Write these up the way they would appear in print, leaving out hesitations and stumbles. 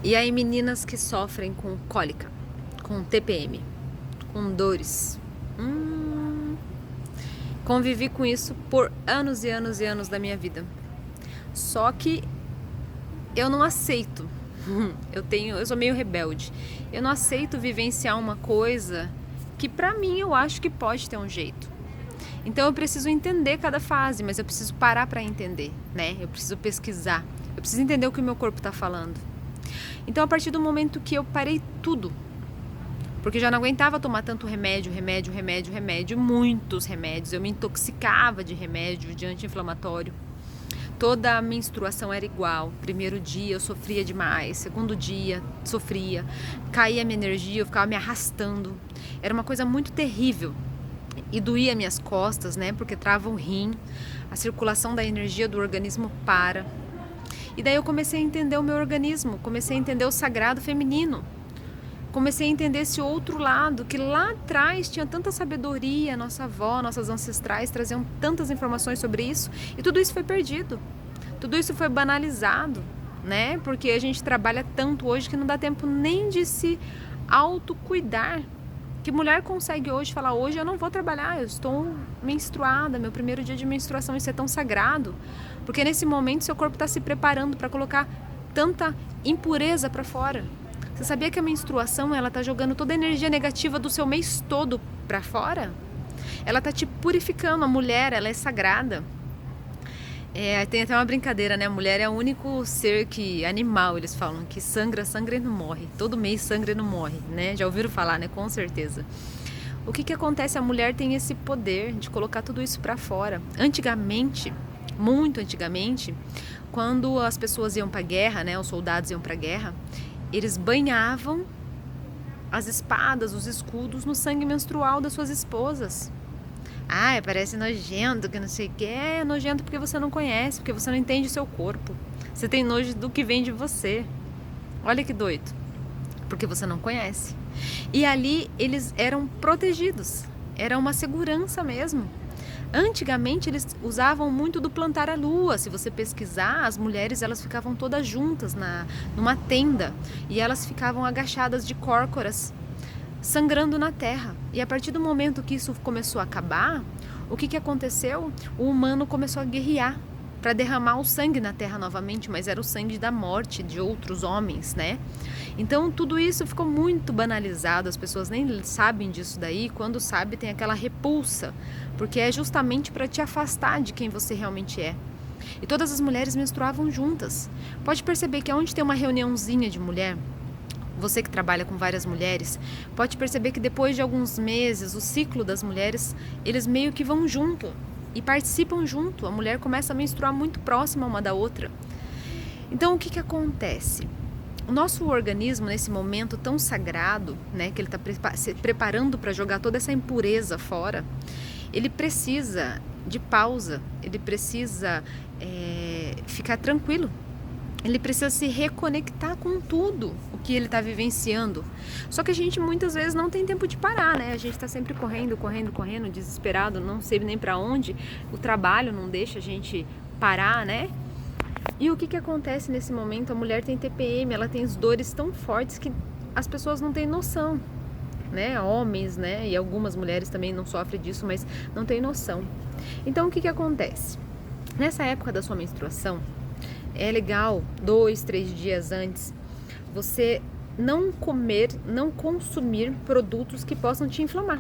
E aí meninas que sofrem com cólica, com TPM, com dores. Convivi com isso por anos e anos e anos da minha vida. Só que eu não aceito. Eu sou meio rebelde. Eu não aceito vivenciar uma coisa que pra mim eu acho que pode ter um jeito. Então eu preciso entender cada fase, mas eu preciso parar pra entender, né? Eu preciso pesquisar. Eu preciso entender o que o meu corpo tá falando. Então a partir do momento que eu parei tudo, porque já não aguentava tomar tanto remédio, muitos remédios. Eu me intoxicava de remédio, de anti-inflamatório. Toda a menstruação era igual. Primeiro dia eu sofria demais, segundo dia sofria, caía a minha energia, eu ficava me arrastando. Era uma coisa muito terrível. E doía minhas costas, né? Porque trava o rim, a circulação da energia do organismo para. E daí eu comecei a entender o meu organismo, comecei a entender o sagrado feminino. Comecei a entender esse outro lado, que lá atrás tinha tanta sabedoria, nossa avó, nossas ancestrais traziam tantas informações sobre isso, e tudo isso foi perdido. Tudo isso foi banalizado, né? Porque a gente trabalha tanto hoje que não dá tempo nem de se autocuidar. Que mulher consegue hoje falar, hoje eu não vou trabalhar, eu estou menstruada, meu primeiro dia de menstruação, isso é tão sagrado. Porque nesse momento seu corpo está se preparando para colocar tanta impureza para fora. Você sabia que a menstruação, ela tá jogando toda a energia negativa do seu mês todo para fora? Ela tá te purificando. A mulher, ela é sagrada. Tem até uma brincadeira, né? A mulher é o único ser animal, eles falam, que sangra e não morre. Todo mês sangra e não morre, né? Já ouviram falar, né? Com certeza. O que acontece? A mulher tem esse poder de colocar tudo isso para fora. Antigamente, muito antigamente, quando as pessoas iam pra guerra, né? Os soldados iam pra guerra, eles banhavam as espadas, os escudos no sangue menstrual das suas esposas. Parece nojento, que não sei o que. É nojento porque você não conhece, porque você não entende o seu corpo. Você tem nojo do que vem de você. Olha que doido. Porque você não conhece. E ali eles eram protegidos. Era uma segurança mesmo. Antigamente eles usavam muito do plantar a lua. Se você pesquisar, as mulheres elas ficavam todas juntas numa tenda e elas ficavam agachadas de córcoras, sangrando na terra. E a partir do momento que isso começou a acabar, o que aconteceu? O humano começou a guerrear para derramar o sangue na terra novamente, mas era o sangue da morte de outros homens, né? Então tudo isso ficou muito banalizado, as pessoas nem sabem disso daí, quando sabe tem aquela repulsa, porque é justamente para te afastar de quem você realmente é. E todas as mulheres menstruavam juntas. Pode perceber que onde tem uma reuniãozinha de mulher, você que trabalha com várias mulheres, pode perceber que depois de alguns meses, o ciclo das mulheres, eles meio que vão junto e participam junto. A mulher começa a menstruar muito próxima uma da outra. Então o que acontece? O nosso organismo, nesse momento tão sagrado, né, que ele está se preparando para jogar toda essa impureza fora, ele precisa de pausa, ele precisa ficar tranquilo. Ele precisa se reconectar com tudo o que ele está vivenciando. Só que a gente muitas vezes não tem tempo de parar, né? A gente está sempre correndo, desesperado, não sei nem para onde. O trabalho não deixa a gente parar, né? E o que acontece nesse momento? A mulher tem TPM, ela tem dores tão fortes que as pessoas não têm noção, né? Homens, né? E algumas mulheres também não sofrem disso, mas não têm noção. Então o que acontece? Nessa época da sua menstruação, é legal 2, 3 dias antes você não comer, não consumir produtos que possam te inflamar.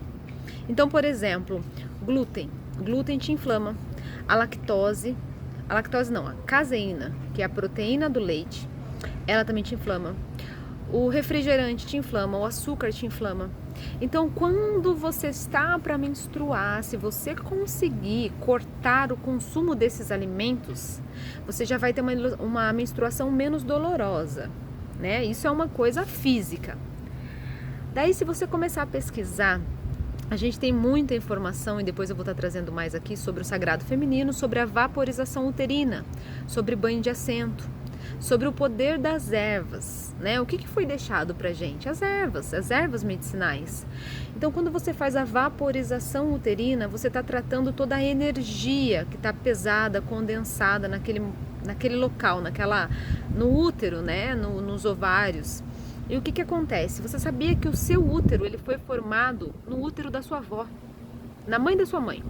Então, por exemplo, glúten te inflama, a caseína, que é a proteína do leite, ela também te inflama. O refrigerante te inflama, o açúcar te inflama. Então, quando você está para menstruar, se você conseguir cortar o consumo desses alimentos, você já vai ter uma menstruação menos dolorosa, né? Isso é uma coisa física. Daí, se você começar a pesquisar, a gente tem muita informação, e depois eu vou estar trazendo mais aqui, sobre o sagrado feminino, sobre a vaporização uterina, sobre banho de assento, sobre o poder das ervas, né? O que foi deixado pra gente? As ervas medicinais. Então, quando você faz a vaporização uterina, você está tratando toda a energia que está pesada, condensada naquele local, no útero, né, nos ovários. E o que que acontece? Você sabia que o seu útero, ele foi formado no útero da sua avó, na mãe da sua mãe.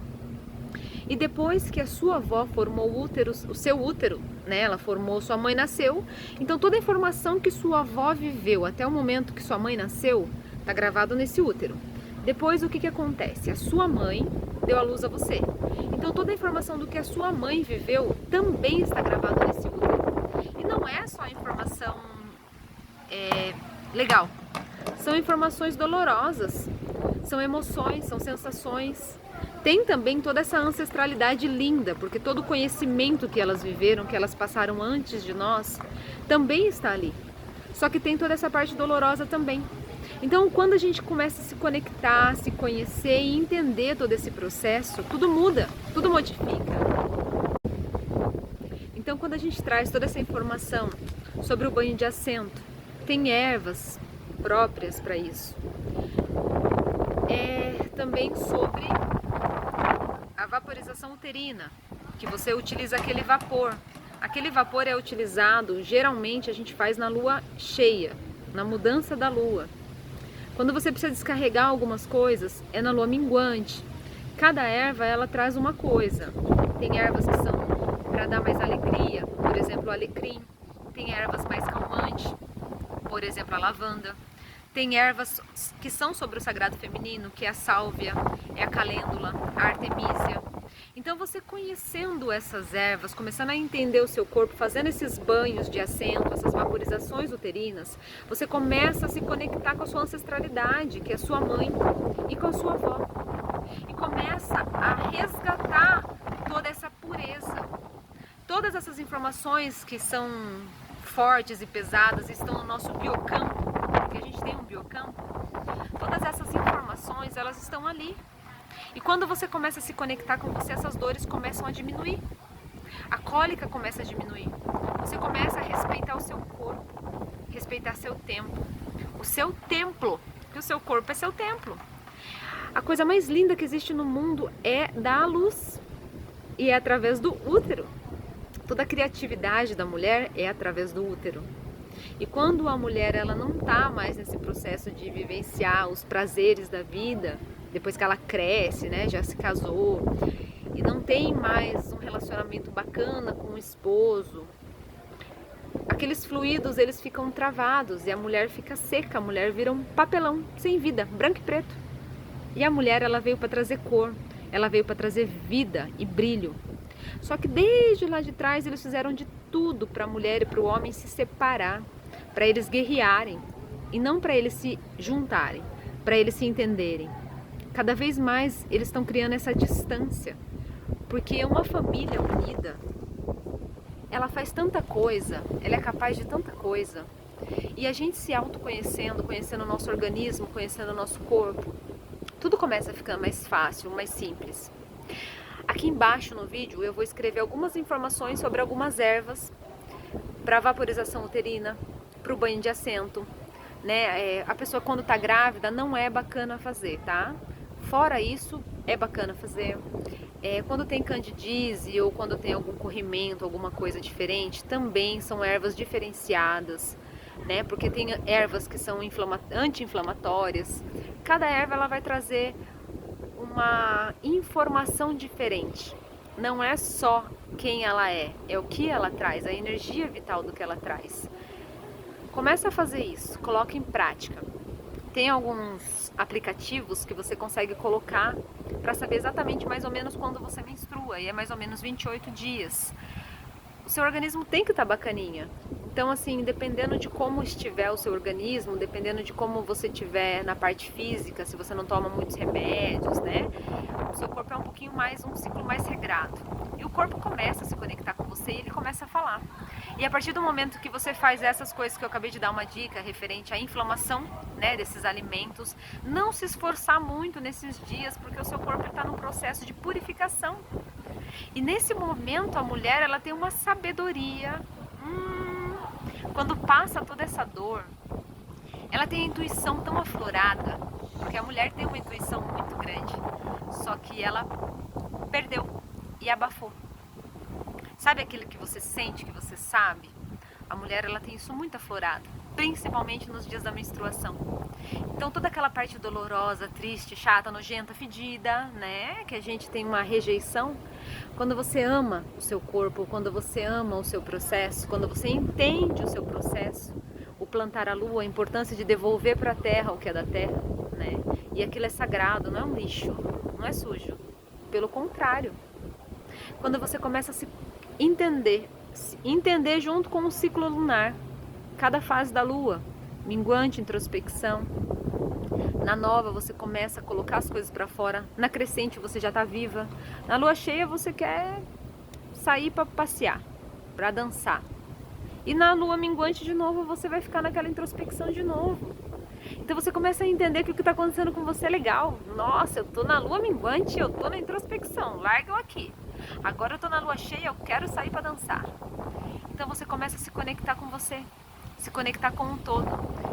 E depois que a sua avó formou o seu útero, né, ela formou, sua mãe nasceu, então toda a informação que sua avó viveu até o momento que sua mãe nasceu, está gravado nesse útero. Depois o que que acontece? A sua mãe deu à luz a você. Então toda a informação do que a sua mãe viveu também está gravado nesse útero. E não é só informação legal, são informações dolorosas, são emoções, são sensações. Tem também toda essa ancestralidade linda, porque todo o conhecimento que elas viveram, que elas passaram antes de nós, também está ali. Só que tem toda essa parte dolorosa também. Então, quando a gente começa a se conectar, se conhecer e entender todo esse processo, tudo muda, tudo modifica. Então, quando a gente traz toda essa informação sobre o banho de assento, tem ervas próprias para isso. Também sobre a vaporização uterina, que você utiliza aquele vapor. Aquele vapor é utilizado, geralmente a gente faz na lua cheia, na mudança da lua. Quando você precisa descarregar algumas coisas, é na lua minguante. Cada erva, ela traz uma coisa. Tem ervas que são para dar mais alegria, por exemplo, o alecrim. Tem ervas mais calmantes, por exemplo, a lavanda. Tem ervas que são sobre o sagrado feminino, que é a sálvia, é a calêndula, a artemísia. Então você conhecendo essas ervas, começando a entender o seu corpo, fazendo esses banhos de assento, essas vaporizações uterinas, você começa a se conectar com a sua ancestralidade, que é a sua mãe, e com a sua avó. E começa a resgatar toda essa pureza. Todas essas informações que são fortes e pesadas estão no nosso biocampo, porque a gente tem um biocampo. Todas essas informações, elas estão ali. E quando você começa a se conectar com você, essas dores começam a diminuir. A cólica começa a diminuir. Você começa a respeitar o seu corpo, respeitar seu tempo, o seu templo, porque o seu corpo é seu templo. A coisa mais linda que existe no mundo é dar à luz, e é através do útero. Toda a criatividade da mulher é através do útero. E quando a mulher ela não está mais nesse processo de vivenciar os prazeres da vida, depois que ela cresce, né, já se casou, e não tem mais um relacionamento bacana com o esposo, aqueles fluidos eles ficam travados e a mulher fica seca, a mulher vira um papelão sem vida, branco e preto. E a mulher ela veio para trazer cor, ela veio para trazer vida e brilho. Só que desde lá de trás eles fizeram de tudo para a mulher e para o homem se separar, para eles guerrearem e não para eles se juntarem, para eles se entenderem. Cada vez mais eles estão criando essa distância, porque uma família unida, ela faz tanta coisa, ela é capaz de tanta coisa, e a gente se autoconhecendo, conhecendo o nosso organismo, conhecendo o nosso corpo, tudo começa a ficar mais fácil, mais simples. Aqui embaixo no vídeo eu vou escrever algumas informações sobre algumas ervas para vaporização uterina, para o banho de assento, né? A pessoa quando está grávida não é bacana fazer, tá? Fora isso, é bacana fazer. Quando tem candidíase ou quando tem algum corrimento, alguma coisa diferente, também são ervas diferenciadas, né? Porque tem ervas que são anti-inflamatórias. Cada erva ela vai trazer uma informação diferente. Não é só quem ela é o que ela traz, a energia vital do que ela traz. Começa a fazer isso, coloca em prática. Tem alguns aplicativos que você consegue colocar para saber exatamente mais ou menos quando você menstrua, e é mais ou menos 28 dias. O seu organismo tem que estar bacaninha. Então, assim, dependendo de como estiver o seu organismo, dependendo de como você estiver na parte física, se você não toma muitos remédios, né? O seu corpo é um ciclo mais regrado. E o corpo começa a se conectar com você e ele começa a falar. E a partir do momento que você faz essas coisas que eu acabei de dar uma dica referente à inflamação, né, desses alimentos, não se esforçar muito nesses dias, porque o seu corpo está num processo de purificação. E nesse momento a mulher ela tem uma sabedoria. Quando passa toda essa dor, ela tem a intuição tão aflorada, porque a mulher tem uma intuição muito grande, só que ela perdeu e abafou. Sabe aquilo que você sente, que você sabe? A mulher, ela tem isso muito aflorado, principalmente nos dias da menstruação. Então toda aquela parte dolorosa, triste, chata, nojenta, fedida, né, que a gente tem uma rejeição, quando você ama o seu corpo, quando você ama o seu processo, quando você entende o seu processo, o plantar a lua, a importância de devolver para a terra o que é da terra, né? E aquilo é sagrado, não é um lixo, não é sujo. Pelo contrário, quando você começa a se entender junto com o ciclo lunar, cada fase da lua, minguante, introspecção. Na nova você começa a colocar as coisas para fora, na crescente você já está viva, na lua cheia você quer sair para passear, para dançar. E na lua minguante de novo você vai ficar naquela introspecção de novo. Então você começa a entender que o que está acontecendo com você é legal. Nossa, eu tô na lua minguante, eu tô na introspecção, larga eu aqui. Agora eu tô na lua cheia, eu quero sair para dançar. Então você começa a se conectar com você, se conectar com um todo.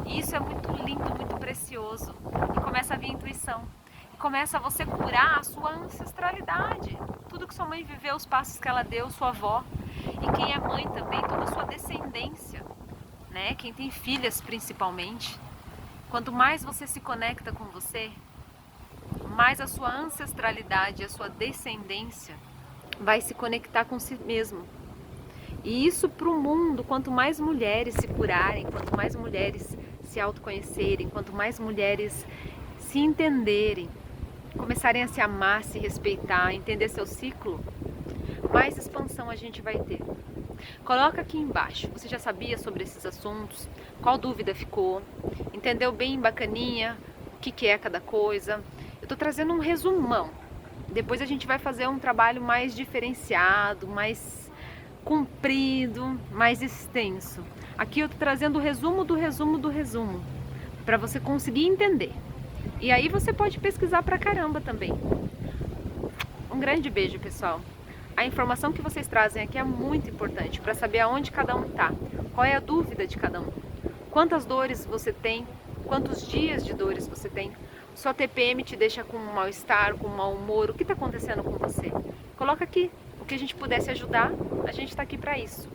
E isso é muito lindo, muito precioso. E começa a vir a intuição. E começa a você curar a sua ancestralidade. Tudo que sua mãe viveu, os passos que ela deu, sua avó. E quem é mãe também, toda a sua descendência, né? Quem tem filhas principalmente. Quanto mais você se conecta com você, mais a sua ancestralidade, a sua descendência vai se conectar com si mesmo. E isso para o mundo, quanto mais mulheres se curarem, quanto mais mulheres se autoconhecerem, quanto mais mulheres se entenderem, começarem a se amar, se respeitar, entender seu ciclo, mais expansão a gente vai ter. Coloca aqui embaixo, você já sabia sobre esses assuntos? Qual dúvida ficou? Entendeu bem bacaninha o que é cada coisa? Eu tô trazendo um resumão. Depois a gente vai fazer um trabalho mais diferenciado, mais comprido, mais extenso. Aqui eu tô trazendo o resumo do resumo do resumo, para você conseguir entender. E aí você pode pesquisar pra caramba também. Um grande beijo, pessoal. A informação que vocês trazem aqui é muito importante para saber aonde cada um tá, qual é a dúvida de cada um, quantas dores você tem, quantos dias de dores você tem. Sua TPM te deixa com um mal-estar, com um mau humor, o que está acontecendo com você? Coloca aqui, o que a gente pudesse ajudar, a gente está aqui para isso.